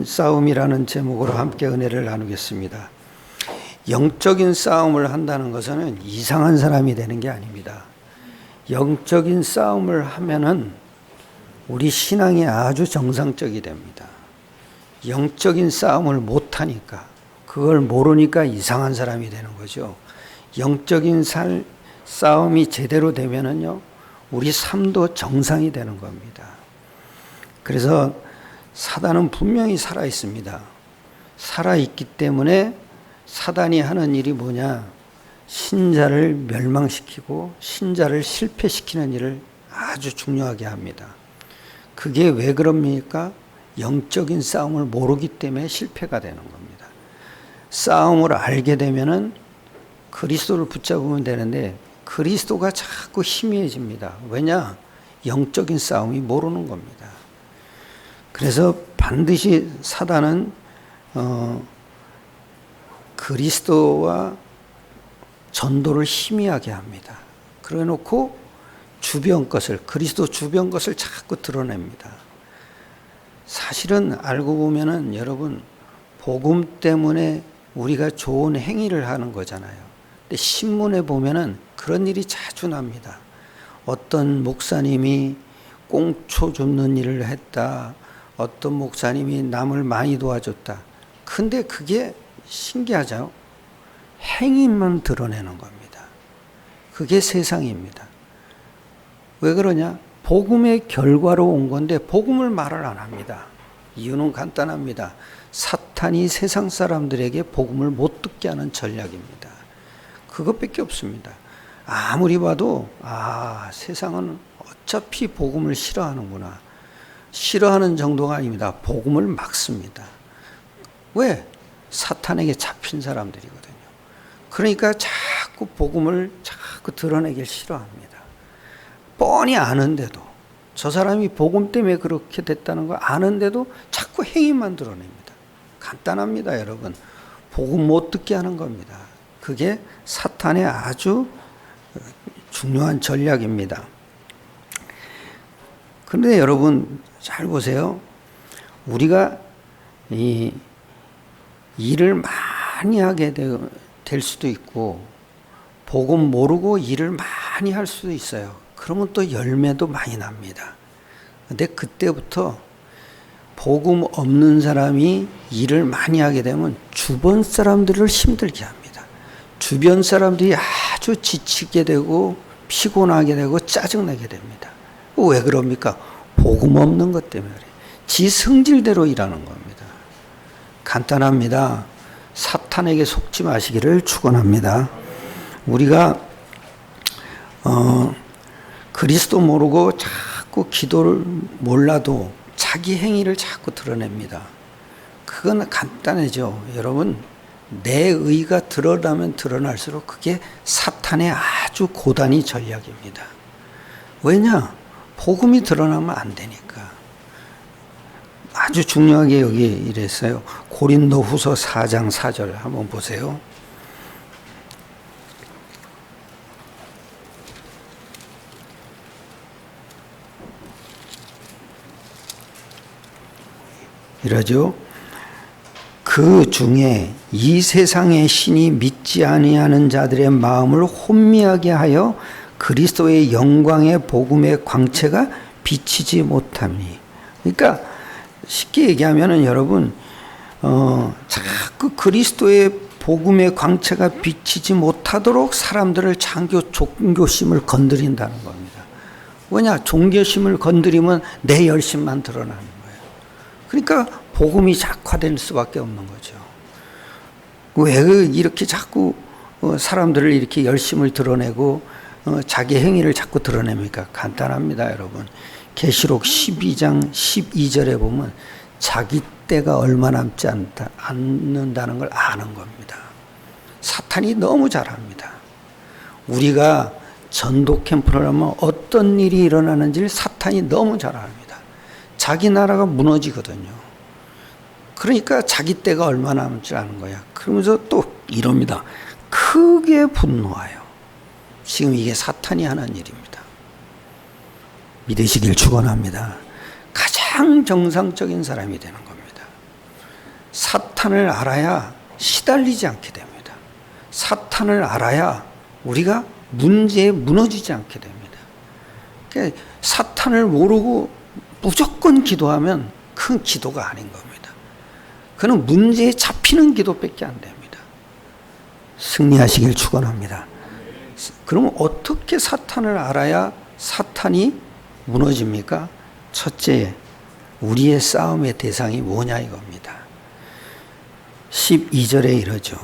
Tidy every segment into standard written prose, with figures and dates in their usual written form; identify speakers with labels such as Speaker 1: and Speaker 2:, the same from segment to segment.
Speaker 1: 영적인 싸움이라는 제목으로 함께 은혜를 나누겠습니다. 영적인 싸움을 한다는 것은 이상한 사람이 되는 게 아닙니다. 영적인 싸움을 하면은 우리 신앙이 아주 정상적이 됩니다. 영적인 싸움을 못하니까, 그걸 모르니까 이상한 사람이 되는 거죠. 영적인 싸움이 제대로 되면은요, 우리 삶도 정상이 되는 겁니다. 그래서 사단은 분명히 살아 있습니다. 살아 있기 때문에 사단이 하는 일이 뭐냐? 신자를 멸망시키고 신자를 실패시키는 일을 아주 중요하게 합니다. 그게 왜 그럽니까? 영적인 싸움을 모르기 때문에 실패가 되는 겁니다. 싸움을 알게 되면은 그리스도를 붙잡으면 되는데 그리스도가 자꾸 희미해집니다. 왜냐? 영적인 싸움이 모르는 겁니다. 그래서 반드시 사단은 그리스도와 전도를 희미하게 합니다. 그래 놓고 주변 것을, 그리스도 주변 것을 자꾸 드러냅니다. 사실은 알고 보면은 여러분, 복음 때문에 우리가 좋은 행위를 하는 거잖아요. 근데 신문에 보면은 그런 일이 자주 납니다. 어떤 목사님이 꽁초 줍는 일을 했다. 어떤 목사님이 남을 많이 도와줬다. 근데 그게 신기하죠? 행위만 드러내는 겁니다. 그게 세상입니다. 왜 그러냐? 복음의 결과로 온 건데 복음을 말을 안 합니다. 이유는 간단합니다. 사탄이 세상 사람들에게 복음을 못 듣게 하는 전략입니다. 그것밖에 없습니다. 아무리 봐도 세상은 어차피 복음을 싫어하는구나. 싫어하는 정도가 아닙니다. 복음을 막습니다. 왜? 사탄에게 잡힌 사람들이거든요. 그러니까 자꾸 복음을 자꾸 드러내길 싫어합니다. 뻔히 아는데도, 저 사람이 복음 때문에 그렇게 됐다는 걸 아는데도 자꾸 행위만 드러냅니다. 간단합니다, 여러분. 복음 못 듣게 하는 겁니다. 그게 사탄의 아주 중요한 전략입니다. 그런데 여러분 잘 보세요. 우리가 이 일을 많이 하게 될 수도 있고 복음 모르고 일을 많이 할 수도 있어요. 그러면 또 열매도 많이 납니다. 근데 그때부터 복음 없는 사람이 일을 많이 하게 되면 주변 사람들을 힘들게 합니다. 주변 사람들이 아주 지치게 되고 피곤하게 되고 짜증나게 됩니다. 왜 그럽니까? 복음 없는 것 때문에 그래요. 지 성질대로 일하는 겁니다. 간단합니다. 사탄에게 속지 마시기를 축원합니다. 우리가 그리스도 모르고 자꾸 기도를 몰라도 자기 행위를 자꾸 드러냅니다. 그건 간단하죠. 여러분, 내 의가 드러나면 드러날수록 그게 사탄의 아주 고단위 전략입니다. 왜냐? 복음이 드러나면 안 되니까. 아주 중요하게 여기 이랬어요. 고린도 후서 4장 4절 한번 보세요. 이러죠. 그 중에 이 세상의 신이 믿지 아니하는 자들의 마음을 혼미하게 하여 그리스도의 영광의 복음의 광채가 비치지 못함이. 그러니까 쉽게 얘기하면은 여러분, 자꾸 그리스도의 복음의 광채가 비치지 못하도록 사람들을 종교심을 건드린다는 겁니다. 왜냐? 종교심을 건드리면 내 열심만 드러나는 거예요. 그러니까 복음이 작화될 수밖에 없는 거죠. 왜 이렇게 자꾸 사람들을 이렇게 열심을 드러내고 자기 행위를 자꾸 드러냅니까? 간단합니다, 여러분. 계시록 12장 12절에 보면 자기 때가 얼마 남지 않는다는 걸 아는 겁니다. 사탄이 너무 잘합니다. 우리가 전도 캠프를 하면 어떤 일이 일어나는지를 사탄이 너무 잘 압니다. 자기 나라가 무너지거든요. 그러니까 자기 때가 얼마 남지 않은 거야. 그러면서 또 이럽니다. 크게 분노하여. 지금 이게 사탄이 하는 일입니다. 믿으시길 축원합니다. 가장 정상적인 사람이 되는 겁니다. 사탄을 알아야 시달리지 않게 됩니다. 사탄을 알아야 우리가 문제에 무너지지 않게 됩니다. 그러니까 사탄을 모르고 무조건 기도하면 큰 기도가 아닌 겁니다. 그는 문제에 잡히는 기도밖에 안 됩니다. 승리하시길 축원합니다. 그럼 어떻게 사탄을 알아야 사탄이 무너집니까? 첫째, 우리의 싸움의 대상이 뭐냐 이겁니다. 12절에 이러죠.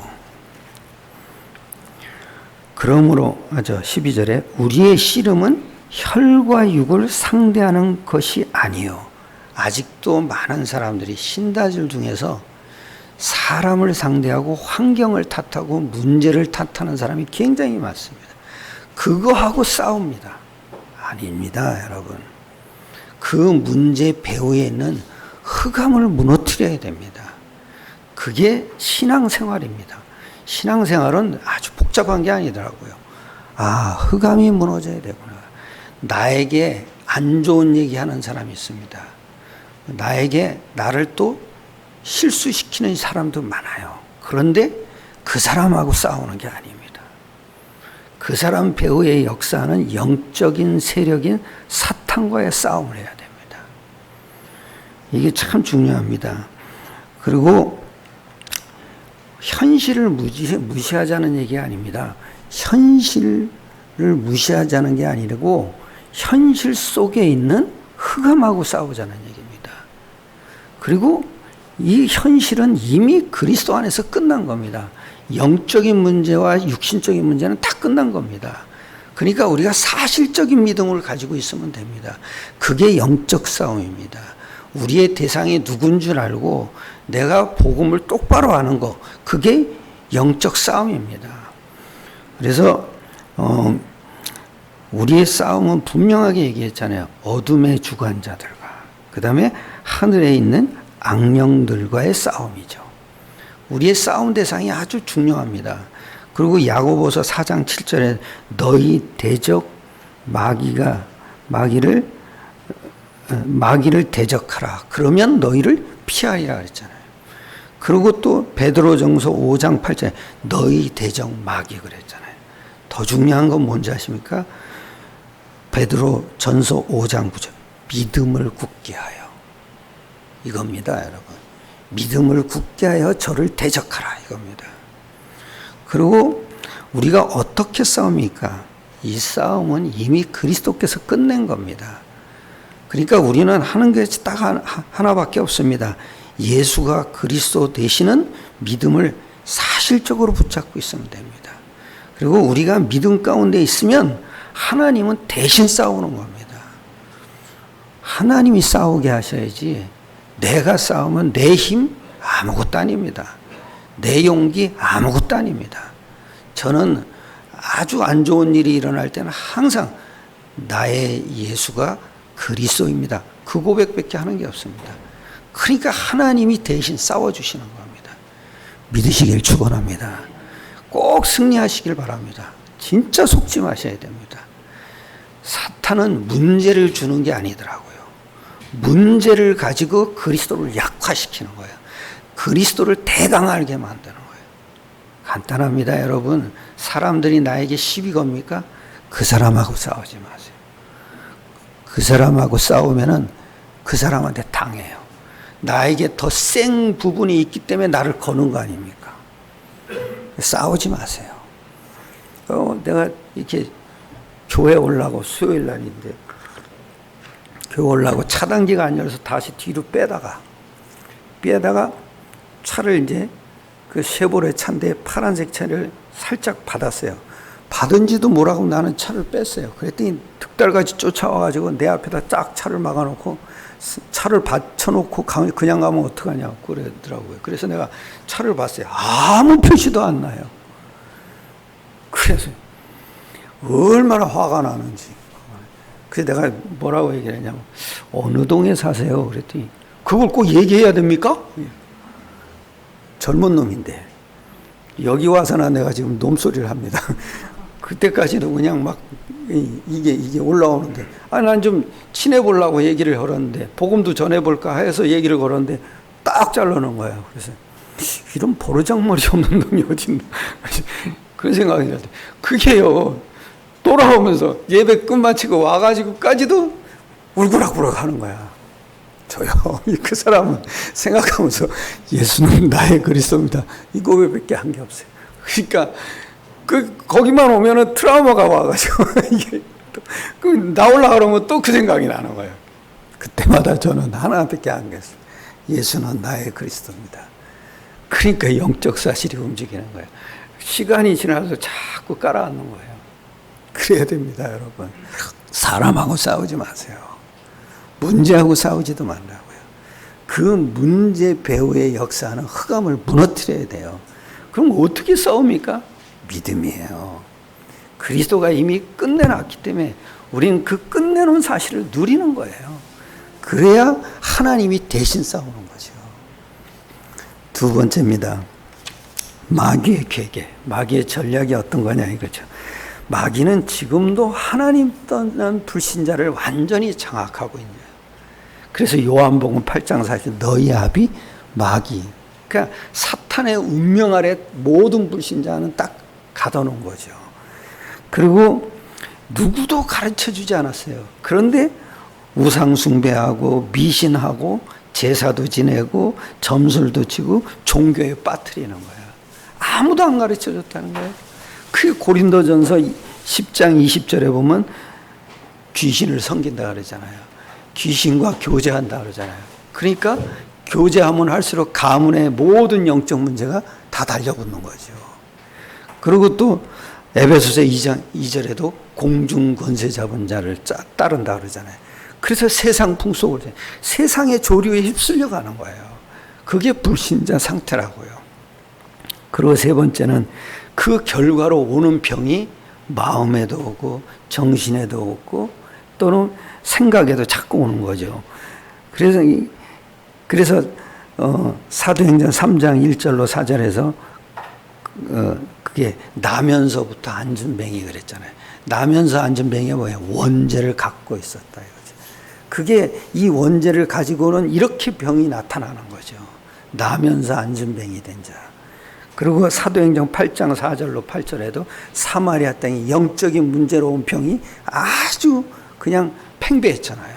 Speaker 1: 그러므로 12절에 우리의 씨름은 혈과 육을 상대하는 것이 아니요. 아직도 많은 사람들이 신다질 중에서 사람을 상대하고 환경을 탓하고 문제를 탓하는 사람이 굉장히 많습니다. 그거하고 싸웁니다. 아닙니다, 여러분. 그 문제 배후에 있는 흑암을 무너뜨려야 됩니다. 그게 신앙생활입니다. 신앙생활은 아주 복잡한 게 아니더라고요. 흑암이 무너져야 되구나. 나에게 안 좋은 얘기하는 사람이 있습니다. 나를 또 실수시키는 사람도 많아요. 그런데 그 사람하고 싸우는 게 아닙니다. 그 사람 배후의 역사는 영적인 세력인 사탄과의 싸움을 해야 됩니다. 이게 참 중요합니다. 그리고 현실을 무시하자는 얘기가 아닙니다. 현실을 무시하자는 게 아니고 현실 속에 있는 흑암하고 싸우자는 얘기입니다. 그리고 이 현실은 이미 그리스도 안에서 끝난 겁니다. 영적인 문제와 육신적인 문제는 다 끝난 겁니다. 그러니까 우리가 사실적인 믿음을 가지고 있으면 됩니다. 그게 영적 싸움입니다. 우리의 대상이 누군 줄 알고 내가 복음을 똑바로 아는 거, 그게 영적 싸움입니다. 그래서 우리의 싸움은 분명하게 얘기했잖아요. 어둠의 주관자들과, 그 다음에 하늘에 있는 악령들과의 싸움이죠. 우리의 싸움 대상이 아주 중요합니다. 그리고 야고보서 4장 7절에 너희 대적 마귀를 대적하라. 그러면 너희를 피하리라 그랬잖아요. 그리고 또 베드로전서 5장 8절에 너희 대적 마귀 그랬잖아요. 더 중요한 건 뭔지 아십니까? 베드로전서 5장 9절 믿음을 굳게 하여, 이겁니다, 여러분. 믿음을 굳게 하여 저를 대적하라, 이겁니다. 그리고 우리가 어떻게 싸웁니까? 이 싸움은 이미 그리스도께서 끝낸 겁니다. 그러니까 우리는 하는 게 딱 하나밖에 없습니다. 예수가 그리스도 되시는 믿음을 사실적으로 붙잡고 있으면 됩니다. 그리고 우리가 믿음 가운데 있으면 하나님은 대신 싸우는 겁니다. 하나님이 싸우게 하셔야지 내가 싸우면 내 힘 아무것도 아닙니다. 내 용기 아무것도 아닙니다. 저는 아주 안 좋은 일이 일어날 때는 항상 나의 예수가 그리스도입니다. 그 고백밖에 하는 게 없습니다. 그러니까 하나님이 대신 싸워주시는 겁니다. 믿으시길 축원합니다. 꼭 승리하시길 바랍니다. 진짜 속지 마셔야 됩니다. 사탄은 문제를 주는 게 아니더라고요. 문제를 가지고 그리스도를 약화시키는 거예요. 그리스도를 대강하게 만드는 거예요. 간단합니다, 여러분. 사람들이 나에게 시비 겁니까? 그 사람하고 싸우지 마세요. 그 사람하고 싸우면은 그 사람한테 당해요. 나에게 더 센 부분이 있기 때문에 나를 거는 거 아닙니까? 싸우지 마세요. 내가 이렇게 교회 올라고 수요일 날인데 교회 올라고 차단기가 안 열려서 다시 뒤로 빼다가 차를 이제 그 쉐보레 차인데 파란색 차를 살짝 받았어요. 받은지도 뭐라고 나는 차를 뺐어요. 그랬더니 득달같이 쫓아와가지고 내 앞에다 쫙 차를 막아놓고 차를 받쳐놓고 그냥 가면 어떡하냐고 그러더라고요. 그래서 내가 차를 봤어요. 아무 표시도 안 나요. 그래서 얼마나 화가 나는지. 그래서 내가 뭐라고 얘기를 했냐면 어느 동에 사세요? 그랬더니 그걸 꼭 얘기해야 됩니까? 젊은 놈인데 여기 와서나 내가 지금 놈소리를 합니다. 그때까지도 그냥 막 이게 올라오는데 난 좀 친해보려고 얘기를 걸었는데 복음도 전해볼까 해서 얘기를 걸었는데 딱 잘라놓은 거예요. 그래서 이런 보르장머리 없는 놈이 어딨나. 그런 생각이 들어요. 그게요, 돌아오면서 예배 끝마치고 와가지고까지도 울그락불락 하는 거야. 저요, 그 사람은 생각하면서 예수는 나의 그리스도입니다. 이 고백밖에 한 게 없어요. 그러니까 거기만 오면은 트라우마가 와가지고 이게 나오려고 그러면 또 그 생각이 나는 거예요. 그때마다 저는 하나밖에 안 했어요. 예수는 나의 그리스도입니다. 그러니까 영적 사실이 움직이는 거예요. 시간이 지나서 자꾸 깔아앉는 거예요. 그래야 됩니다, 여러분. 사람하고 싸우지 마세요. 문제하고 싸우지도 말라고요. 그 문제 배후의 역사는 흑암을 무너뜨려야 돼요. 그럼 어떻게 싸웁니까? 믿음이에요. 그리스도가 이미 끝내놨기 때문에 우리는 그 끝내놓은 사실을 누리는 거예요. 그래야 하나님이 대신 싸우는 거죠. 두 번째입니다. 마귀의 계계, 마귀의 전략이 어떤 거냐 이거죠. 마귀는 지금도 하나님 떠난 불신자를 완전히 장악하고 있는 거예요. 그래서 요한복음 8장 4절 너희 아비 마귀. 그러니까 사탄의 운명 아래 모든 불신자는 딱 가둬놓은 거죠. 그리고 누구도 가르쳐주지 않았어요. 그런데 우상숭배하고 미신하고 제사도 지내고 점술도 치고 종교에 빠뜨리는 거예요. 아무도 안 가르쳐줬다는 거예요. 그 고린도전서 10장 20절에 보면 귀신을 섬긴다 그러잖아요. 귀신과 교제한다 그러잖아요. 그러니까 교제하면 할수록 가문의 모든 영적 문제가 다 달려붙는 거죠. 그리고 또 에베소서 2장 2절에도 공중 권세 잡은 자를 따른다 그러잖아요. 그래서 세상 풍속을, 세상의 조류에 휩쓸려 가는 거예요. 그게 불신자 상태라고요. 그리고 세 번째는 그 결과로 오는 병이 마음에도 오고 정신에도 오고 또는 생각에도 자꾸 오는 거죠. 그래서 사도행전 3장 1절로 4절에서 그게 나면서부터 앉은 뱅이 그랬잖아요. 나면서 앉은 뱅이가 뭐예요? 원죄를 갖고 있었다 이거죠. 그게 이 원죄를 가지고는 이렇게 병이 나타나는 거죠. 나면서 앉은 뱅이 된 자. 그리고 사도행전 8장 4절로 8절에도 사마리아 땅이 영적인 문제로 온 병이 아주 그냥 팽배했잖아요.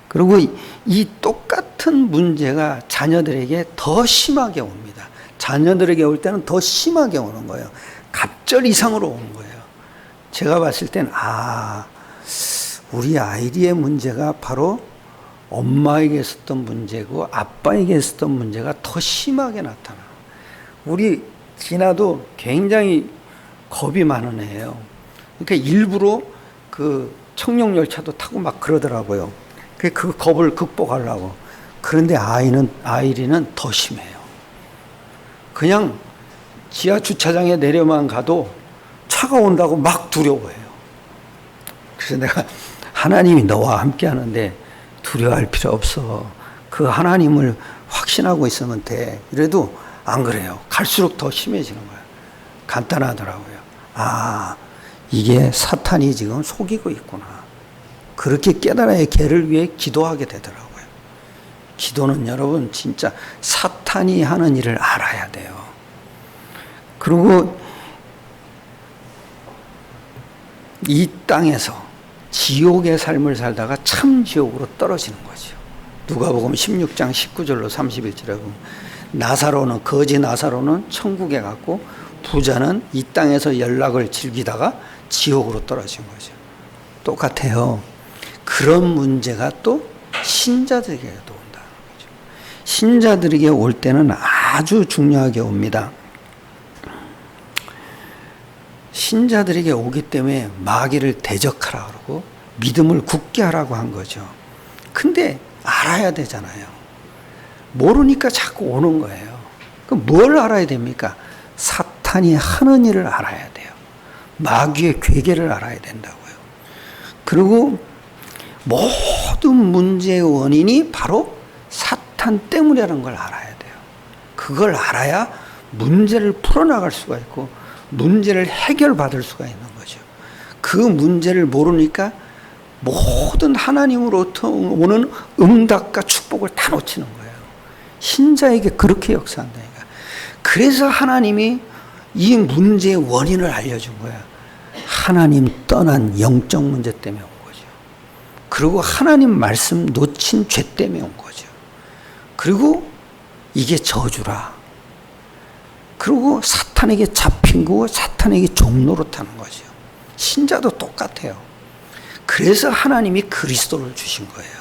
Speaker 1: 그리고 이 똑같은 문제가 자녀들에게 더 심하게 옵니다. 자녀들에게 올 때는 더 심하게 오는 거예요. 갑절 이상으로 오는 거예요. 제가 봤을 땐 우리 아이리의 문제가 바로 엄마에게 있었던 문제고 아빠에게 있었던 문제가 더 심하게 나타나요. 우리 진아도 굉장히 겁이 많은 애예요. 그러니까 일부러 그 청룡열차도 타고 막 그러더라고요. 그 겁을 극복하려고. 그런데 아이리는 더 심해요. 그냥 지하 주차장에 내려만 가도 차가 온다고 막 두려워해요. 그래서 내가 하나님이 너와 함께 하는데 두려워할 필요 없어. 그 하나님을 확신하고 있으면 돼. 이래도 안 그래요. 갈수록 더 심해지는 거예요. 간단하더라고요. 이게 사탄이 지금 속이고 있구나. 그렇게 깨달아야 걔를 위해 기도하게 되더라고요. 기도는 여러분 진짜 사탄이 하는 일을 알아야 돼요. 그리고 이 땅에서 지옥의 삶을 살다가 참 지옥으로 떨어지는 거죠. 누가복음 16장 19절로 31절에 보면 거지 나사로는 천국에 갔고 부자는 이 땅에서 연락을 즐기다가 지옥으로 떨어진 거죠. 똑같아요. 그런 문제가 또 신자들에게도 온다는 거죠. 신자들에게 올 때는 아주 중요하게 옵니다. 신자들에게 오기 때문에 마귀를 대적하라 그러고 믿음을 굳게 하라고 한 거죠. 근데 알아야 되잖아요. 모르니까 자꾸 오는 거예요. 그럼 뭘 알아야 됩니까? 사탄이 하는 일을 알아야 돼요. 마귀의 괴계를 알아야 된다고요. 그리고 모든 문제의 원인이 바로 사탄 때문이라는 걸 알아야 돼요. 그걸 알아야 문제를 풀어나갈 수가 있고 문제를 해결받을 수가 있는 거죠. 그 문제를 모르니까 모든 하나님으로부터 오는 응답과 축복을 다 놓치는 거예요. 신자에게 그렇게 역사한다니까. 그래서 하나님이 이 문제의 원인을 알려준 거야. 하나님 떠난 영적 문제 때문에 온 거죠. 그리고 하나님 말씀 놓친 죄 때문에 온 거죠. 그리고 이게 저주라. 그리고 사탄에게 잡힌 거고 사탄에게 종노릇하는 거죠. 신자도 똑같아요. 그래서 하나님이 그리스도를 주신 거예요.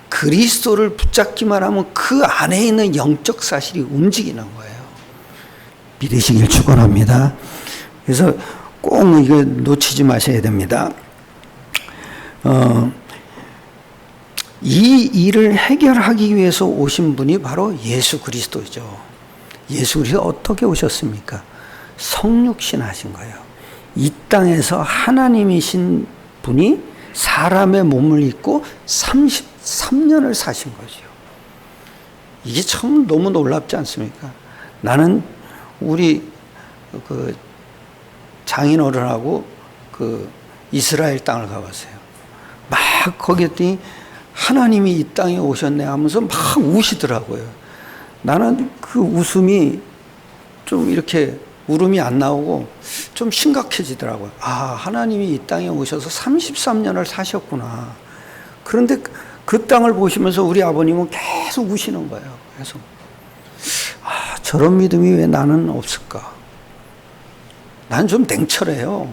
Speaker 1: 그리스도를 붙잡기만 하면 그 안에 있는 영적 사실이 움직이는 거예요. 믿으시길 축원합니다. 그래서 꼭 이거 놓치지 마셔야 됩니다. 이 일을 해결하기 위해서 오신 분이 바로 예수 그리스도죠. 예수 그리스도 어떻게 오셨습니까? 성육신 하신 거예요. 이 땅에서 하나님이신 분이 사람의 몸을 입고 33년을 사신 거죠. 이게 참 너무 놀랍지 않습니까? 나는 우리 그 장인어른하고 그 이스라엘 땅을 가봤어요. 막 거기 했더니 하나님이 이 땅에 오셨네 하면서 막 우시더라고요. 나는 그 웃음이 좀 이렇게 울음이 안 나오고 좀 심각해지더라고요. 아, 하나님이 이 땅에 오셔서 33년을 사셨구나. 그런데 그 땅을 보시면서 우리 아버님은 계속 우시는 거예요. 그래서 아, 저런 믿음이 왜 나는 없을까? 난 좀 냉철해요.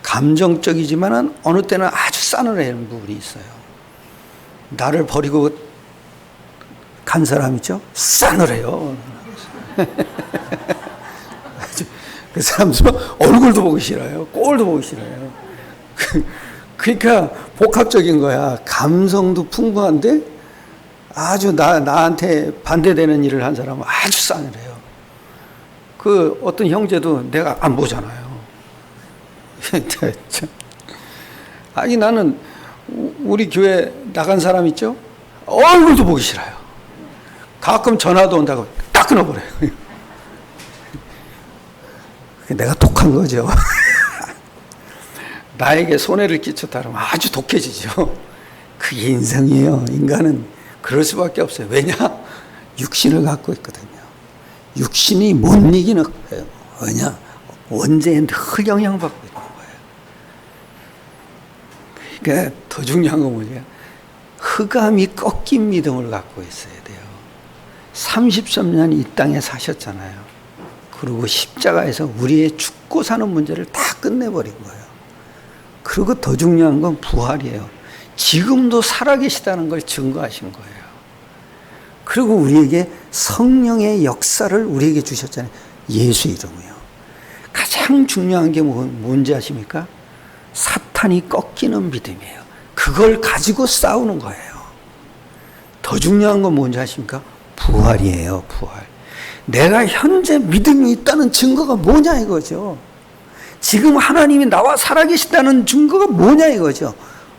Speaker 1: 감정적이지만 어느 때는 아주 싸늘해하는 부분이 있어요. 나를 버리고 간 사람 있죠? 싸늘해요. 그 사람 얼굴도 보기 싫어요. 꼴도 보기 싫어요. 그러니까 복합적인 거야. 감성도 풍부한데 아주 나한테 반대되는 일을 한 사람은 아주 싸늘해요. 그 어떤 형제도 내가 안 보잖아요. 아니 나는 우리 교회 나간 사람 있죠? 얼굴도 보기 싫어요. 가끔 전화도 온다고 딱 끊어버려요. 내가 독한 거죠. 나에게 손해를 끼쳤다 그러면 아주 독해지죠. 그게 인생이에요. 인간은 그럴 수밖에 없어요. 왜냐? 육신을 갖고 있거든요. 육신이 못 이기는 거예요. 왜냐? 원죄에 늘 영향받고 있는 거예요. 그러니까 더 중요한 건 뭐냐? 흑암이 꺾인 믿음을 갖고 있어야 돼요. 33년 이 땅에 사셨잖아요. 그리고 십자가에서 우리의 죽고 사는 문제를 다 끝내버린 거예요. 그리고 더 중요한 건 부활이에요. 지금도 살아계시다는 걸 증거하신 거예요. 그리고 우리에게 성령의 역사를 우리에게 주셨잖아요. 예수 이름이요. 가장 중요한 게 뭔지 아십니까? 사탄이 꺾이는 믿음이에요. 그걸 가지고 싸우는 거예요. 더 중요한 건 뭔지 아십니까? 부활이에요. 부활. 내가 현재 믿음이 있다는 증거가 뭐냐 이거죠. 지금 하나님이 나와 살아계시다는 증거가 뭐냐 이거죠.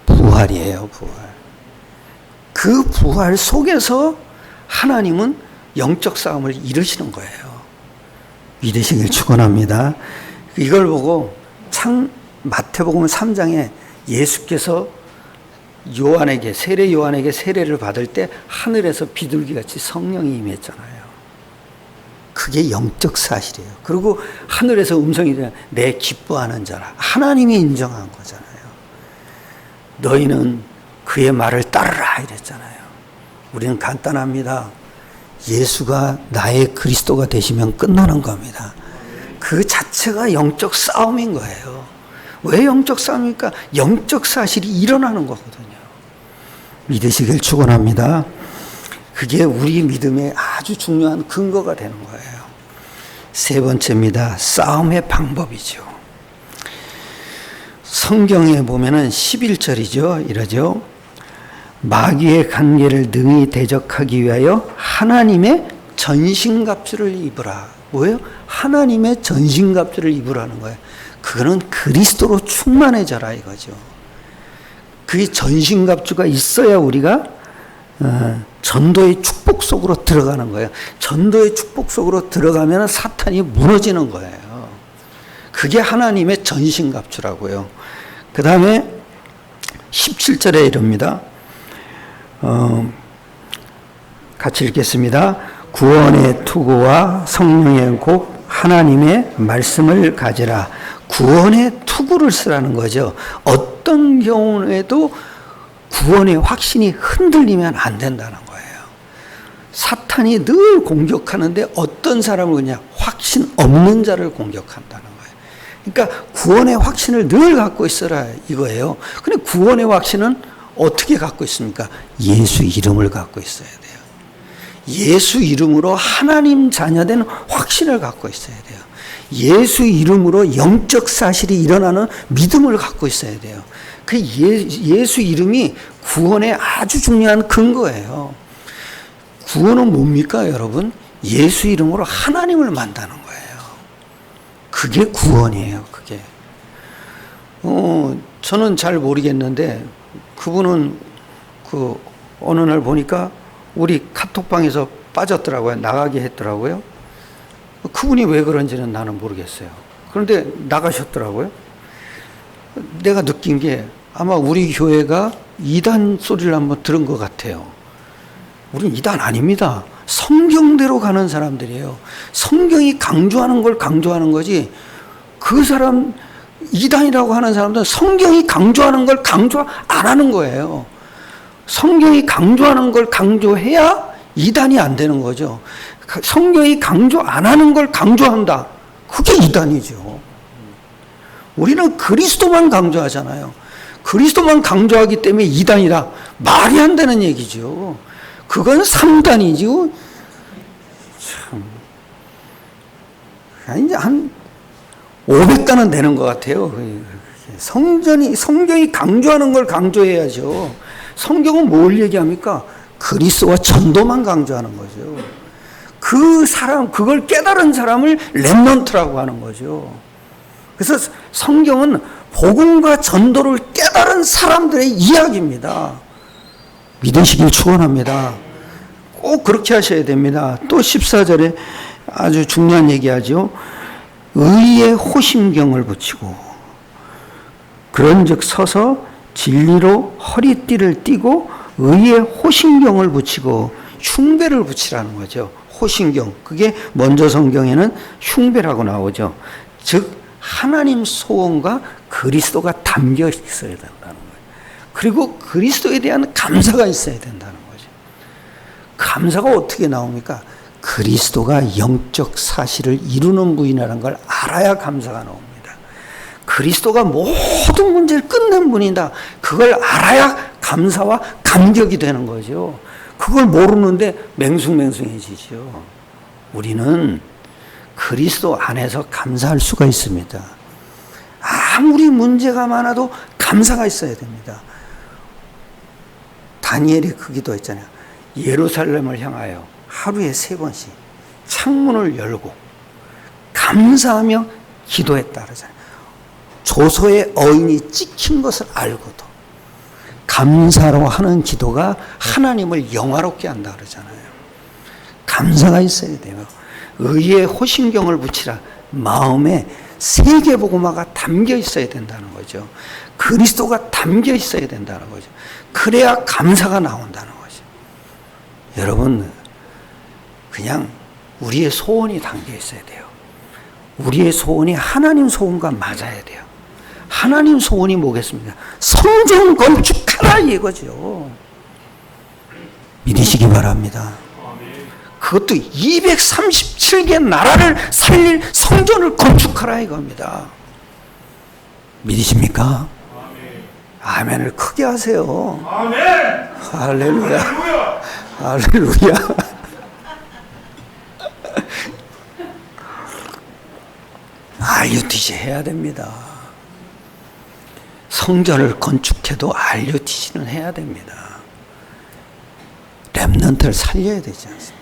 Speaker 1: 부활이에요. 부활. 그 부활 속에서 하나님은 영적 싸움을 이루시는 거예요. 믿으시길 축원합니다. 이걸 보고 마태복음 3장에 예수께서 요한에게 세례 요한에게 세례를 받을 때 하늘에서 비둘기같이 성령이 임했잖아요. 그게 영적 사실이에요. 그리고 하늘에서 음성이 내 기뻐하는 자라. 하나님이 인정한 거잖아요. 너희는 그의 말을 따르라 이랬잖아요. 우리는 간단합니다. 예수가 나의 그리스도가 되시면 끝나는 겁니다. 그 자체가 영적 싸움인 거예요. 왜 영적 싸움입니까? 영적 사실이 일어나는 거거든요. 믿으시길 축원합니다. 그게 우리 믿음의 아주 중요한 근거가 되는 거예요. 세 번째입니다. 싸움의 방법이죠. 성경에 보면은 11절이죠. 이러죠. 마귀의 관계를 능히 대적하기 위하여 하나님의 전신갑주를 입으라. 뭐예요? 하나님의 전신갑주를 입으라는 거예요. 그거는 그리스도로 충만해져라 이거죠. 그 전신갑주가 있어야 우리가 전도의 축복 속으로 들어가는 거예요. 전도의 축복 속으로 들어가면 사탄이 무너지는 거예요. 그게 하나님의 전신갑주라고요. 그 다음에 17절에 이릅니다. 같이 읽겠습니다. 구원의 투구와 성령의 복 하나님의 말씀을 가지라. 구원의 투구를 쓰라는 거죠. 어떤 경우에도 구원의 확신이 흔들리면 안 된다는 거예요. 사탄이 늘 공격하는데 어떤 사람을 그냥 확신 없는 자를 공격한다는 거예요. 그러니까 구원의 확신을 늘 갖고 있어라 이거예요. 근데 구원의 확신은 어떻게 갖고 있습니까? 예수 이름을 갖고 있어야 돼요. 예수 이름으로 하나님 자녀된 확신을 갖고 있어야 돼요. 예수 이름으로 영적 사실이 일어나는 믿음을 갖고 있어야 돼요. 그 예수 이름이 구원의 아주 중요한 근거예요. 구원은 뭡니까, 여러분? 예수 이름으로 하나님을 만나는 거예요. 그게 구원이에요, 그게. 저는 잘 모르겠는데, 그분은 어느 날 보니까 우리 카톡방에서 빠졌더라고요. 나가게 했더라고요. 그분이 왜 그런지는 나는 모르겠어요. 그런데 나가셨더라고요. 내가 느낀 게 아마 우리 교회가 이단 소리를 한번 들은 것 같아요. 우린 이단 아닙니다. 성경대로 가는 사람들이에요. 성경이 강조하는 걸 강조하는 거지, 그 사람, 이단이라고 하는 사람들은 성경이 강조하는 걸 강조 안 하는 거예요. 성경이 강조하는 걸 강조해야 이단이 안 되는 거죠. 성경이 강조 안 하는 걸 강조한다. 그게 이단이죠. 우리는 그리스도만 강조하잖아요. 그리스도만 강조하기 때문에 이단이다. 말이 안 되는 얘기죠. 그건 3단이죠. 참. 이제 한 500단은 되는 것 같아요. 성경이 강조하는 걸 강조해야죠. 성경은 뭘 얘기합니까? 그리스도와 전도만 강조하는 거죠. 그걸 깨달은 사람을 렘넌트라고 하는 거죠. 그래서 성경은 복음과 전도를 깨달은 사람들의 이야기입니다. 믿으시길 축원합니다. 꼭 그렇게 하셔야 됩니다. 또 14절에 아주 중요한 얘기하죠. 의의 호심경을 붙이고 그런즉 서서 진리로 허리띠를 띠고 의의 호심경을 붙이고 흉배를 붙이라는 거죠. 호심경, 그게 먼저 성경에는 흉배라고 나오죠. 즉 하나님 소원과 그리스도가 담겨 있어야 된다는 거예요. 그리고 그리스도에 대한 감사가 있어야 된다는 거죠. 감사가 어떻게 나옵니까? 그리스도가 영적 사실을 이루는 분이라는 걸 알아야 감사가 나옵니다. 그리스도가 모든 문제를 끝낸 분이다. 그걸 알아야 감사와 감격이 되는 거죠. 그걸 모르는데 맹숭맹숭해지죠. 우리는 그리스도 안에서 감사할 수가 있습니다. 아무리 문제가 많아도 감사가 있어야 됩니다. 다니엘이 그 기도했잖아요. 예루살렘을 향하여 하루에 3번씩 창문을 열고 감사하며 기도했다 그러잖아요. 조소의 어인이 찍힌 것을 알고도 감사로 하는 기도가 하나님을 영화롭게 한다 그러잖아요. 감사가 있어야 돼요. 의의 호심경을 붙이라. 마음에 세계복음화가 담겨 있어야 된다는 거죠. 그리스도가 담겨 있어야 된다는 거죠. 그래야 감사가 나온다는 거죠. 여러분, 그냥 우리의 소원이 담겨 있어야 돼요. 우리의 소원이 하나님 소원과 맞아야 돼요. 하나님 소원이 뭐겠습니까? 성전 건축하라 이거죠. 믿으시기 바랍니다. 그것도 237개 나라를 살릴 성전을 건축하라 이겁니다. 믿으십니까? 아멘을 크게 하세요. 아멘. 할렐루야. 할렐루야. RUTC 해야 됩니다. 성전을 건축해도 RUTC는 해야 됩니다. 렘넌트를 살려야 되지 않습니까?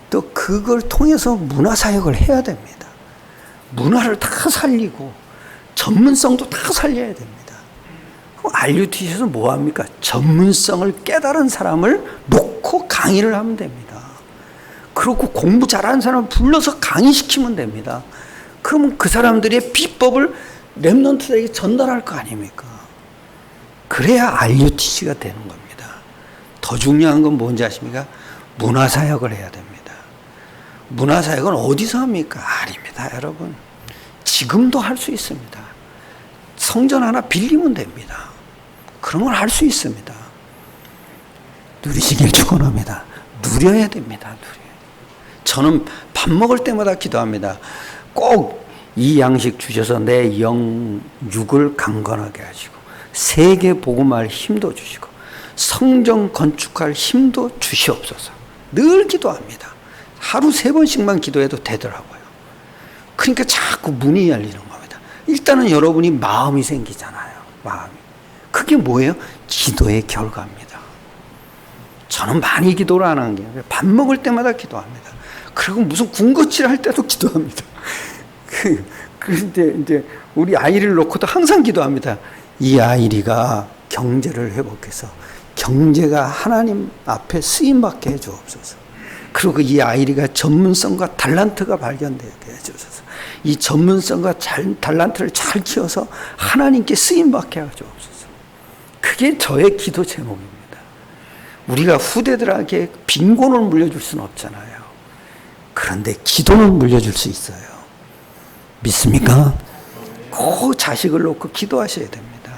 Speaker 1: 또 그걸 통해서 문화사역을 해야 됩니다. 문화를 다 살리고 전문성도 다 살려야 됩니다. RUTC에서 뭐합니까? 전문성을 깨달은 사람을 놓고 강의를 하면 됩니다. 그렇고 공부 잘하는 사람을 불러서 강의시키면 됩니다. 그러면 그 사람들의 비법을 렘넌트들에게 전달할 거 아닙니까? 그래야 RUTC가 되는 겁니다. 더 중요한 건 뭔지 아십니까? 문화사역을 해야 됩니다. 문화사역은 어디서 합니까? 아닙니다, 여러분. 지금도 할 수 있습니다. 성전 하나 빌리면 됩니다. 그런 걸 할 수 있습니다. 누리시길 축원합니다. 누려야 됩니다. 저는 밥 먹을 때마다 기도합니다. 꼭 이 양식 주셔서 내 영육을 강건하게 하시고 세계 복음할 힘도 주시고 성전 건축할 힘도 주시옵소서. 늘 기도합니다. 하루 3번씩만 기도해도 되더라고요. 그러니까 자꾸 문이 열리는 겁니다. 일단은 여러분이 마음이 생기잖아요. 마음이. 그게 뭐예요? 기도의 결과입니다. 저는 많이 기도를 안 하는 게 밥 먹을 때마다 기도합니다. 그리고 무슨 군것질 할 때도 기도합니다. 그런데 이제 우리 아이를 놓고도 항상 기도합니다. 이 아이가 경제를 회복해서 경제가 하나님 앞에 쓰임받게 해주옵소서. 그리고 이 아이가 전문성과 달란트가 발견되게 해주옵소서. 이 전문성과 달란트를 잘 키워서 하나님께 쓰임받게 해주옵소서. 그게 저의 기도 제목입니다. 우리가 후대들에게 빈곤을 물려줄 수는 없잖아요. 그런데 기도는 물려줄 수 있어요. 믿습니까? 꼭 자식을 놓고 기도하셔야 됩니다.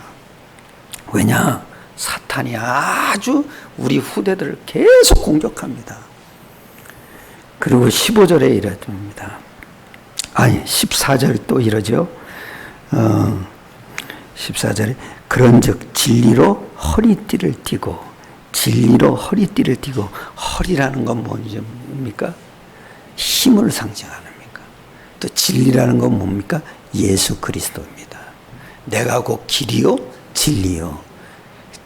Speaker 1: 왜냐? 사탄이 아주 우리 후대들을 계속 공격합니다. 그리고 15절에 이렇습니다. 아니 14절 또 이러죠. 14절에 그런즉 진리로 허리띠를 띠고, 진리로 허리띠를 띠고, 허리라는 건 뭡니까? 힘을 상징하는 겁니까? 또 진리라는 건 뭡니까? 예수 그리스도입니다. 내가 곧 길이요 진리요.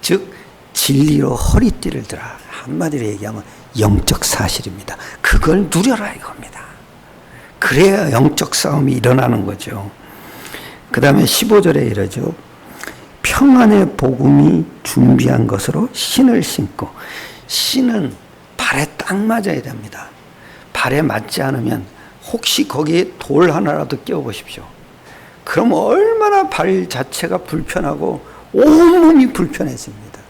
Speaker 1: 즉 진리로 허리띠를 들라. 한마디로 얘기하면 영적 사실입니다. 그걸 누려라 이겁니다. 그래야 영적 싸움이 일어나는 거죠. 그 다음에 15절에 이러죠. 평안의 복음이 준비한 것으로 신을 신고, 신은 발에 딱 맞아야 됩니다. 발에 맞지 않으면 혹시 거기에 돌 하나라도 끼워보십시오. 그럼 얼마나 발 자체가 불편하고 온몸이 불편해집니다.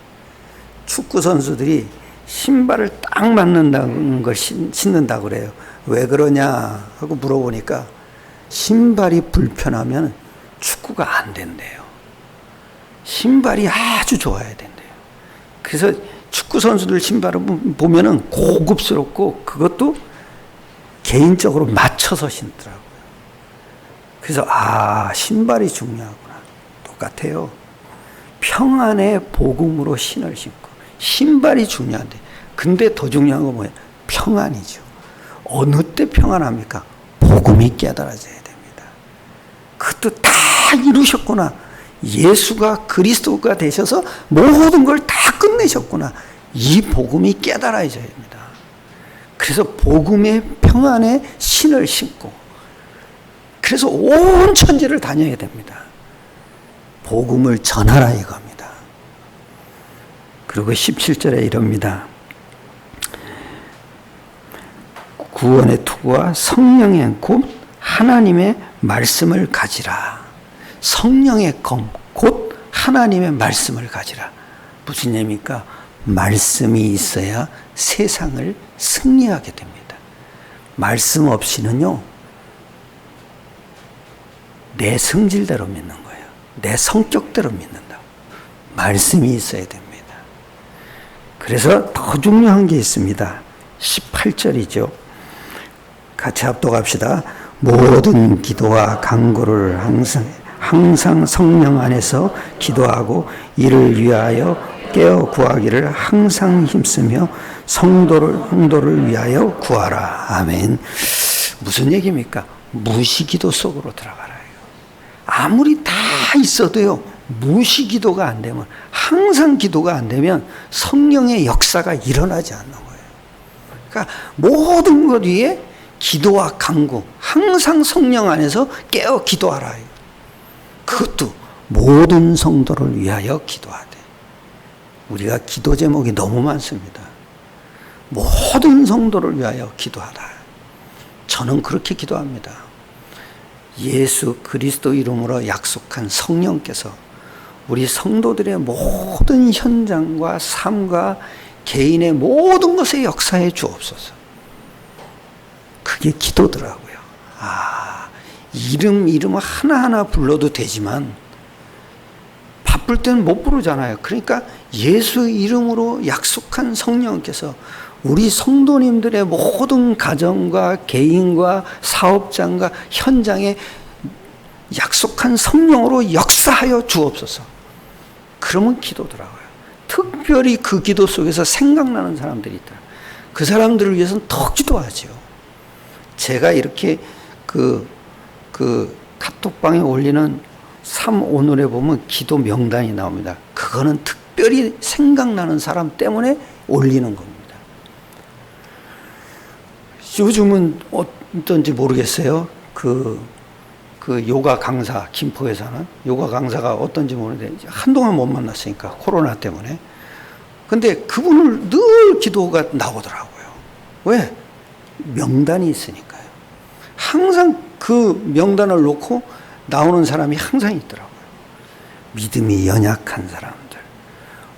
Speaker 1: 축구 선수들이 신발을 딱 맞는다는 걸 신는다고 그래요. 왜 그러냐 하고 물어보니까 신발이 불편하면 축구가 안 된대요. 신발이 아주 좋아야 된대요. 그래서 축구 선수들 신발을 보면은 고급스럽고 그것도 개인적으로 맞춰서 신더라고요. 그래서 신발이 중요하구나. 똑같아요. 평안의 복음으로 신을 신고, 신발이 중요한데, 근데 더 중요한 건 뭐예요? 평안이죠. 어느 때 평안합니까? 복음이 깨달아져야 됩니다. 그것도 다 이루셨구나. 예수가 그리스도가 되셔서 모든 걸 다 끝내셨구나. 이 복음이 깨달아져야 됩니다. 그래서 복음의 평안의 신을 신고, 그래서 온 천지를 다녀야 됩니다. 복음을 전하라 이겁니다. 그리고 17절에 이럽니다. 구원의 투구와 성령의 검, 하나님의 말씀을 가지라. 성령의 검, 곧 하나님의 말씀을 가지라. 무슨 얘기입니까? 말씀이 있어야 세상을 승리하게 됩니다. 말씀 없이는요, 내 성질대로 믿는 거예요. 내 성격대로 믿는다. 말씀이 있어야 됩니다. 그래서 더 중요한 게 있습니다. 18절이죠. 같이 합독합시다. 모든 기도와 간구를 항상 성령 안에서 기도하고 이를 위하여 깨어 구하기를 항상 힘쓰며 성도를 위하여 구하라. 아멘. 무슨 얘기입니까? 무시기도 속으로 들어가라. 아무리 다 있어도요, 무시기도가 안 되면, 항상 기도가 안 되면 성령의 역사가 일어나지 않는 거예요. 그러니까 모든 것 위에 기도와 간구, 항상 성령 안에서 깨어 기도하라. 그것도 모든 성도를 위하여 기도하되. 우리가 기도 제목이 너무 많습니다. 모든 성도를 위하여 기도하라. 저는 그렇게 기도합니다. 예수 그리스도 이름으로 약속한 성령께서 우리 성도들의 모든 현장과 삶과 개인의 모든 것에 역사해 주옵소서. 그게 기도더라고요. 이름을 하나하나 불러도 되지만 바쁠 때는 못 부르잖아요. 그러니까 예수 이름으로 약속한 성령께서 우리 성도님들의 모든 가정과 개인과 사업장과 현장에 약속한 성령으로 역사하여 주옵소서. 그러면 기도더라고요. 특별히 그 기도 속에서 생각나는 사람들이 있다. 그 사람들을 위해서는 더 기도하죠. 제가 이렇게 그 카톡방에 올리는 3오늘에 보면 기도 명단이 나옵니다. 그거는 특별히 생각나는 사람 때문에 올리는 겁니다. 요즘은 어떤지 모르겠어요. 그 요가 강사, 김포에 사는 요가 강사가 어떤지 모르는데 한동안 못 만났으니까 코로나 때문에. 근데 그분을 늘 기도가 나오더라고요. 왜? 명단이 있으니까요. 항상 그 명단을 놓고 나오는 사람이 항상 있더라고요. 믿음이 연약한 사람들,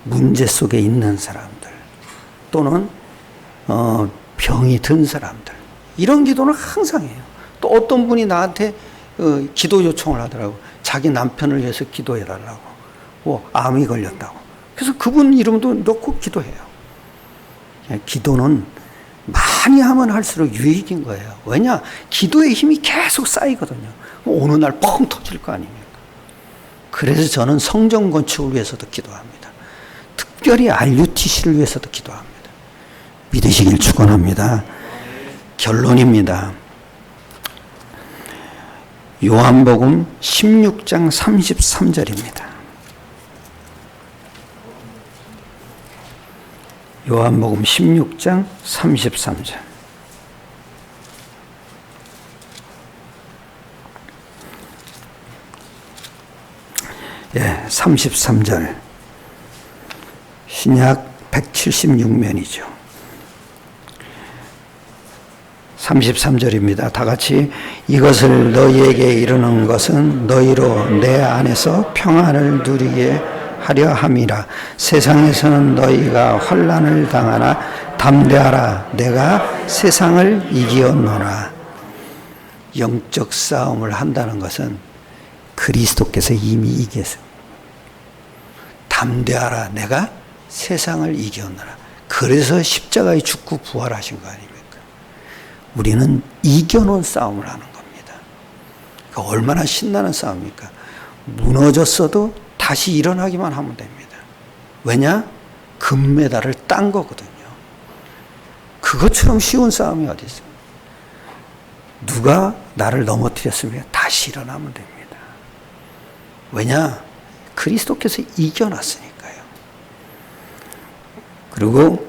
Speaker 1: 문제 속에 있는 사람들, 또는 병이 든 사람들, 이런 기도는 항상 해요. 또 어떤 분이 나한테 기도 요청을 하더라고. 자기 남편을 위해서 기도해달라고. 암이 걸렸다고. 그래서 그분 이름도 넣고 기도해요. 기도는 많이 하면 할수록 유익인 거예요. 왜냐? 기도의 힘이 계속 쌓이거든요. 어느 날 펑 터질 거 아닙니까? 그래서 저는 성전 건축을 위해서도 기도합니다. 특별히 RUTC를 위해서도 기도합니다. 믿으시길 축원합니다. 결론입니다. 요한복음 16장 33절입니다. 요한복음 16장 33절. 예, 33절. 신약 176면이죠. 33절입니다. 다 같이 이것을 너희에게 이르는 것은 너희로 내 안에서 평안을 누리게 하려 함이라. 세상에서는 너희가 환난을 당하나 담대하라. 내가 세상을 이기었노라. 영적 싸움을 한다는 것은 그리스도께서 이미 이겼어요. 담대하라. 내가 세상을 이기었노라. 그래서 십자가에 죽고 부활하신 거 아닙니까? 우리는 이겨놓은 싸움을 하는 겁니다. 그러니까 얼마나 신나는 싸움입니까? 무너졌어도 다시 일어나기만 하면 됩니다. 왜냐? 금메달을 딴 거거든요. 그것처럼 쉬운 싸움이 어디 있습니까? 누가 나를 넘어뜨렸으면 다시 일어나면 됩니다. 왜냐? 그리스도께서 이겨놨으니까요. 그리고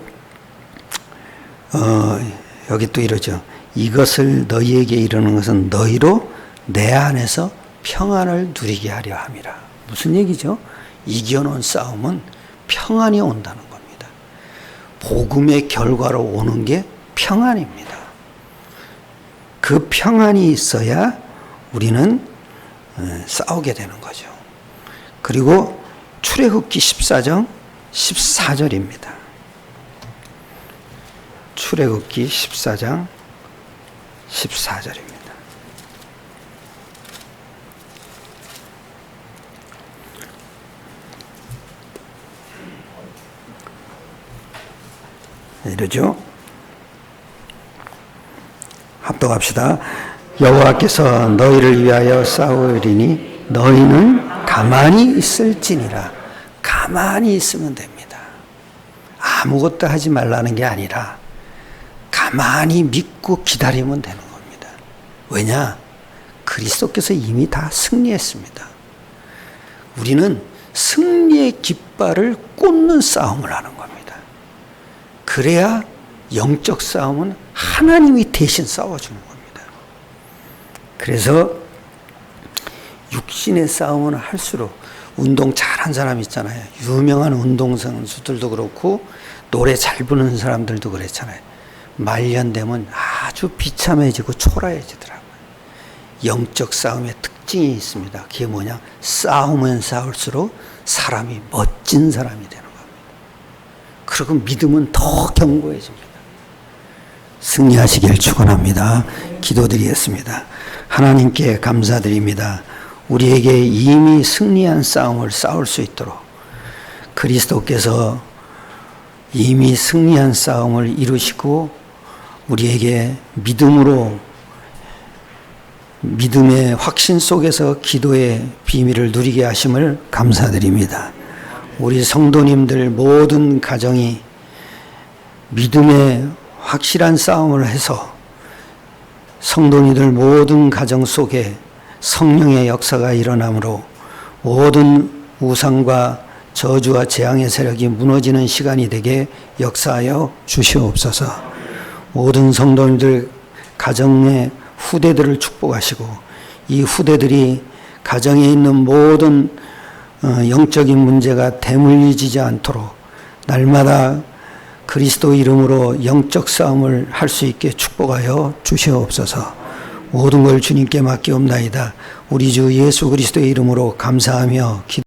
Speaker 1: 여기 또 이러죠. 이것을 너희에게 이르는 것은 너희로 내 안에서 평안을 누리게 하려 함이라. 무슨 얘기죠? 이겨놓은 싸움은 평안이 온다는 겁니다. 복음의 결과로 오는 게 평안입니다. 그 평안이 있어야 우리는 싸우게 되는 거죠. 그리고 출애굽기 14장 14절입니다. 출애굽기 14장 14절입니다. 이러죠. 합독합시다. 여호와께서 너희를 위하여 싸우리니 너희는 가만히 있을지니라. 가만히 있으면 됩니다. 아무것도 하지 말라는 게 아니라 가만히 믿고 기다리면 되는 겁니다. 왜냐? 그리스도께서 이미 다 승리했습니다. 우리는 승리의 깃발을 꽂는 싸움을 하는 겁니다. 그래야 영적 싸움은 하나님이 대신 싸워주는 겁니다. 그래서 육신의 싸움은 할수록 운동 잘한 사람 있잖아요. 유명한 운동선수들도 그렇고 노래 잘 부르는 사람들도 그랬잖아요. 말년되면 아주 비참해지고 초라해지더라고요. 영적 싸움의 특징이 있습니다. 그게 뭐냐? 싸우면 싸울수록 사람이 멋진 사람이 되는 겁니다. 그리고 믿음은 더 견고해집니다. 승리하시길 축원합니다. 기도드리겠습니다. 하나님께 감사드립니다. 우리에게 이미 승리한 싸움을 싸울 수 있도록 그리스도께서 이미 승리한 싸움을 이루시고 우리에게 믿음의 확신 속에서 기도의 비밀을 누리게 하심을 감사드립니다. 우리 성도님들 모든 가정이 믿음의 확실한 싸움을 해서 성도님들 모든 가정 속에 성령의 역사가 일어나므로 모든 우상과 저주와 재앙의 세력이 무너지는 시간이 되게 역사하여 주시옵소서. 모든 성도님들 가정의 후대들을 축복하시고 이 후대들이 가정에 있는 모든 영적인 문제가 대물리지지 않도록 날마다 그리스도 이름으로 영적 싸움을 할 수 있게 축복하여 주시옵소서. 모든 걸 주님께 맡기옵나이다. 우리 주 예수 그리스도의 이름으로 감사하며